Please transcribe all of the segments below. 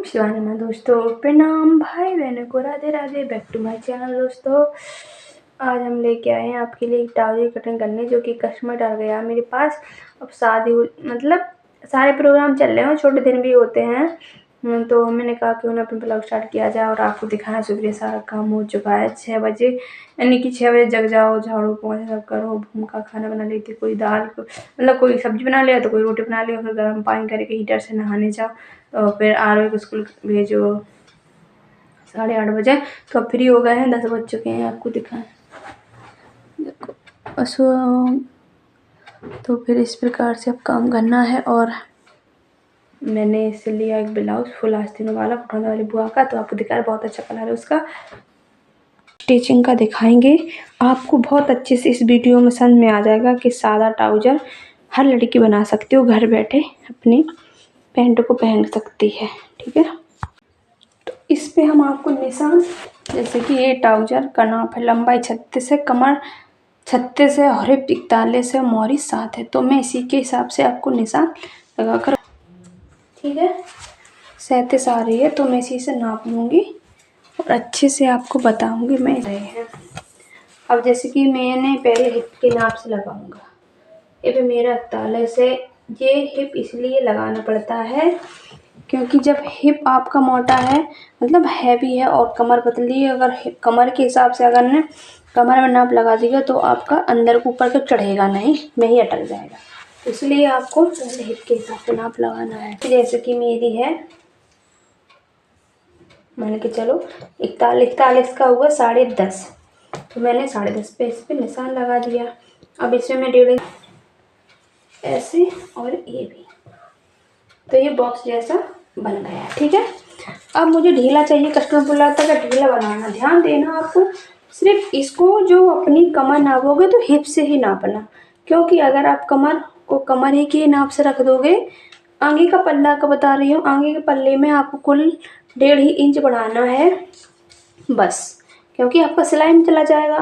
शिवानी में दोस्तों प्रणाम, भाई बहनों को Radhe Radhe. Back to my channel दोस्तों। आज हम लेके आए हैं आपके लिए ट्राउजर कटिंग करने, जो कि कस्टमर डाल गया मेरे पास। अब शादी मतलब सारे प्रोग्राम चल रहे हैं, छोटे दिन भी होते हैं, तो मैंने कहा क्यों ना अपना ब्लॉग स्टार्ट किया जाए और आपको दिखाना। सुबह सारा काम हो चुका है 6 बजे, यानी कि 6 बजे जग जाओ, झाड़ू पोंछा सब करो, भूम का खाना बना लेती, कोई दाल मतलब कोई सब्जी बना लिया तो कोई रोटी बना लिया, फिर गर्म पानी करके हीटर से नहाने जाओ, तो फिर आरव को स्कूल भेजो 8:30 बजे। तो अब फ्री हो गए हैं, 10 बज चुके हैं। आपको दिखाएं देखो बस। तो फिर इस प्रकार से अब काम करना है। और मैंने इससे लिया एक ब्लाउज फुल आस्तीनों वाला पठान वाली बुआ का, तो आपको दिखा, बहुत अच्छा कलर है उसका। स्टिचिंग का दिखाएंगे आपको, बहुत अच्छे से इस वीडियो में समझ में आ जाएगा कि सादा ट्राउजर हर लड़की बना सकती हो, घर बैठे अपनी पैंट को पहन सकती है। ठीक है, तो इस पे हम आपको निशान, जैसे कि ये ट्राउजर का नाप है, लंबाई 36 है, कमर 36 है और 41 है, मोहरी 7 है। तो मैं इसी के हिसाब से आपको निशान लगा कर, ठीक है, 37 आ रही है, तो मैं इसी से नाप लूँगी और अच्छे से आपको बताऊँगी मैं रहे हैं। अब जैसे कि मैंने पहले हिप के नाप से लगाऊंगा। ये मेरा 41 है। ये हिप इसलिए लगाना पड़ता है क्योंकि जब हिप आपका मोटा है, मतलब हैवी है, और कमर पतली है, अगर कमर के हिसाब से अगर ने कमर में नाप लगा देगा तो आपका अंदर को ऊपर का चढ़ेगा नहीं, में ही अटक जाएगा। इसलिए आपको पहले हिप के हिसाब से नाप लगाना है। जैसे कि मेरी है, मान के चलो 41 का हुआ 10.5, तो मैंने 10.5 पे इस पे निशान लगा दिया। अब इसमें मैं 1.5 ऐसे और ये भी, तो ये बॉक्स जैसा बन गया है। ठीक है, अब मुझे ढीला चाहिए, कस्टमर बुलाता है ढीला बनाना। ध्यान देना, आपको सिर्फ इसको जो अपनी कमर नापोगे तो हिप से ही नापना, क्योंकि अगर आप कमर को कमर ही के नाप से रख दोगे, आगे का पल्ला का बता रही हूँ, आगे के पल्ले में आपको कुल 1.5 इंच बढ़ाना है बस, क्योंकि आपका सिलाई में चला जाएगा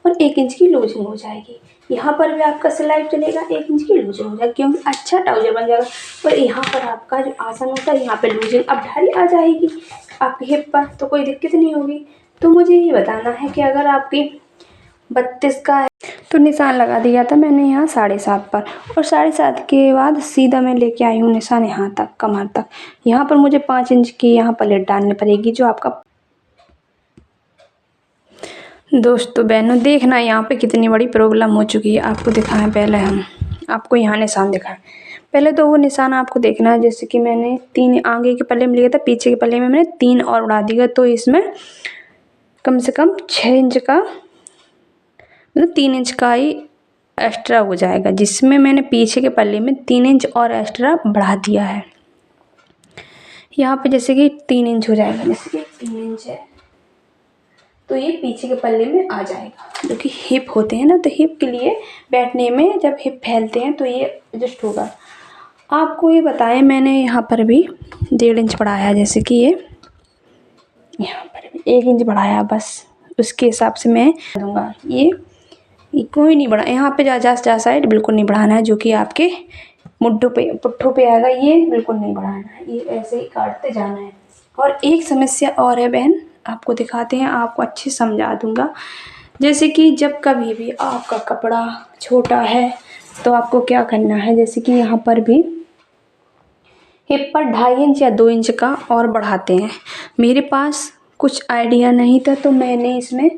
और 1 इंच की लूजिंग हो जाएगी। यहाँ पर भी आपका सिलाई चलेगा, 1 इंच की लूजिंग हो जाएगी, क्योंकि अच्छा ट्राउजर बन जाएगा। पर यहाँ पर आपका जो आसन होता है, यहाँ पे लूजिंग अब ढाली आ जाएगी आपकी हिप पर, तो कोई दिक्कत नहीं होगी। तो मुझे ये बताना है कि अगर आपकी 32 का है तो निशान लगा दिया था मैंने यहाँ 7.5 पर, और 7.5 के बाद सीधा मैं लेके आई हूँ निशान यहाँ तक, कमर तक। यहाँ पर मुझे 5 इंच की यहाँ प्लेट डालनी पड़ेगी, जो आपका दोस्तों बहनों देखना यहाँ पे कितनी बड़ी प्रॉब्लम हो चुकी है। आपको दिखाएं, पहले हम आपको यहाँ निशान दिखाएं। पहले तो वो निशान आपको देखना है, जैसे कि मैंने 3 आगे के पल्ले में लिया था, पीछे के पल्ले में मैंने 3 और उड़ा दिया, तो इसमें कम से कम 6 इंच का, मतलब 3 इंच का ही एक्स्ट्रा हो जाएगा, जिसमें मैंने पीछे के पल्ले में 3 इंच और एक्स्ट्रा बढ़ा दिया है। यहाँ पे जैसे कि 3 इंच हो जाएगा, जैसे कि 3 इंच है, तो ये पीछे के पल्ले में आ जाएगा, जो कि हिप होते हैं ना, तो हिप के लिए बैठने में जब हिप फैलते हैं तो ये एडजस्ट होगा। आपको ये बताएं, मैंने यहाँ पर भी 1.5 इंच बढ़ाया, जैसे कि ये यहाँ पर भी 1 इंच बढ़ाया, बस उसके हिसाब से मैं दूंगा। ये कोई नहीं बढ़ा, यहाँ पे जा साइड बिल्कुल नहीं बढ़ाना है, जो कि आपके मुड्ढों पे पुट्ठों पे आएगा, ये बिल्कुल नहीं बढ़ाना है, ये ऐसे ही काटते जाना है। और एक समस्या और है बहन, आपको दिखाते हैं, आपको अच्छे समझा दूंगा। जैसे कि जब कभी भी आपका कपड़ा छोटा है तो आपको क्या करना है, जैसे कि यहाँ पर भी हिप पर 2.5 इंच या 2 इंच का और बढ़ाते हैं। मेरे पास कुछ आइडिया नहीं था, तो मैंने इसमें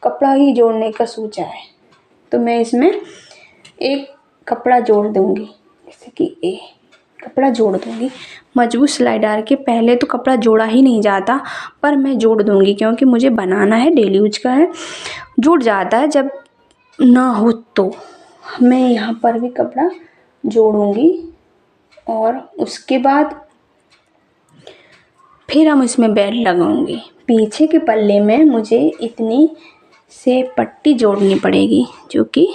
कपड़ा ही जोड़ने का सोचा है, तो मैं इसमें एक कपड़ा जोड़ दूंगी, जैसे कि ये कपड़ा जोड़ दूंगी मजबूत सिलाई डाल के। पहले तो कपड़ा जोड़ा ही नहीं जाता, पर मैं जोड़ दूंगी क्योंकि मुझे बनाना है, डेली यूज का है। जुड़ जाता है जब ना हो, तो मैं यहाँ पर भी कपड़ा जोड़ूंगी और उसके बाद फिर हम इसमें बेल्ट लगाऊंगी। पीछे के पल्ले में मुझे इतनी से पट्टी जोड़नी पड़ेगी, जो कि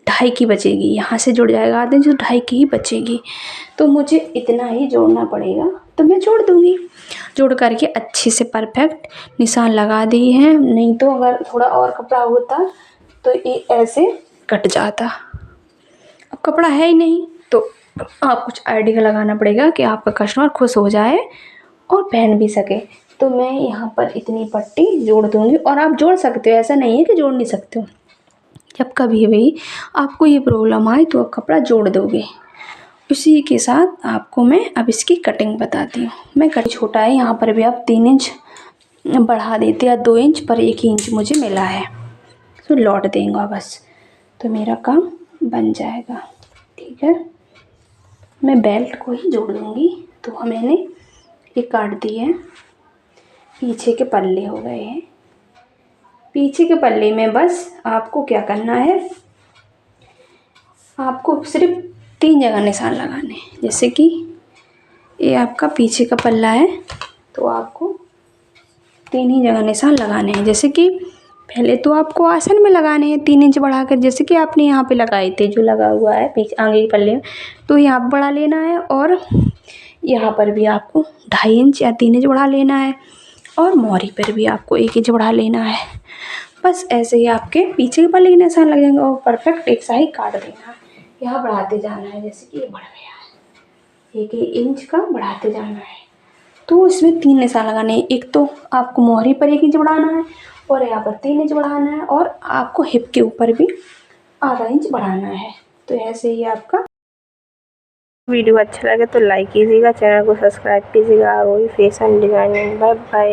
2.5 की बचेगी, यहाँ से जुड़ जाएगा आधे, जो 2.5 की ही बचेगी, तो मुझे इतना ही जोड़ना पड़ेगा, तो मैं जोड़ दूंगी। जोड़ करके अच्छे से परफेक्ट निशान लगा दी है, नहीं तो अगर थोड़ा और कपड़ा होता तो ये ऐसे कट जाता। अब कपड़ा है ही नहीं, तो आप कुछ आइडिया लगाना पड़ेगा कि आपका कस्टमर खुश हो जाए और पहन भी सके। तो मैं यहाँ पर इतनी पट्टी जोड़ दूँगी और आप जोड़ सकते हो, ऐसा नहीं है कि जोड़ नहीं सकते हो। जब कभी भी आपको ये प्रॉब्लम आए तो आप कपड़ा जोड़ दोगे। उसी के साथ आपको मैं अब इसकी कटिंग बताती हूँ। मैं कट छोटा है, यहाँ पर भी आप 3 इंच बढ़ा देते या 2 इंच पर 1 इंच मुझे मिला है, तो लौट देंगे बस, तो मेरा काम बन जाएगा। ठीक है, मैं बेल्ट को ही जोड़ दूँगी। तो मैंने ये काट दी है, पीछे के पल्ले हो गए हैं। पीछे के पल्ले में बस आपको क्या करना है, आपको सिर्फ 3 जगह निशान लगाने हैं। जैसे कि ये आपका पीछे का पल्ला है, तो आपको 3 ही जगह निशान लगाने हैं। जैसे कि पहले तो आपको आसन में लगाने हैं 3 इंच बढ़ाकर, जैसे कि आपने यहाँ पे लगाए थे, जो लगा हुआ है पीछे आगे के पल्ले में, तो यहाँ पर बढ़ा लेना है। और यहाँ पर भी आपको 2.5 इंच या 3 इंच बढ़ा लेना है, और मोहरी पर भी आपको 1 इंच बढ़ा लेना है। बस ऐसे ही आपके पीछे के पल्ले के निशान लग जाएंगे और परफेक्ट एक सा ही काट देना है। यहाँ बढ़ाते जाना है, जैसे कि ये बढ़ गया है, 1 इंच का बढ़ाते जाना है। तो इसमें 3 निशान लगाने हैं। एक तो आपको मोहरी पर 1 इंच बढ़ाना है, और यहाँ पर 3 इंच बढ़ाना है, और आपको हिप के ऊपर भी आधा इंच बढ़ाना है। तो ऐसे ही आपका वीडियो अच्छा लगे तो लाइक कीजिएगा, चैनल को सब्सक्राइब कीजिएगा। और वही फैशन डिजाइनिंग। Bye bye.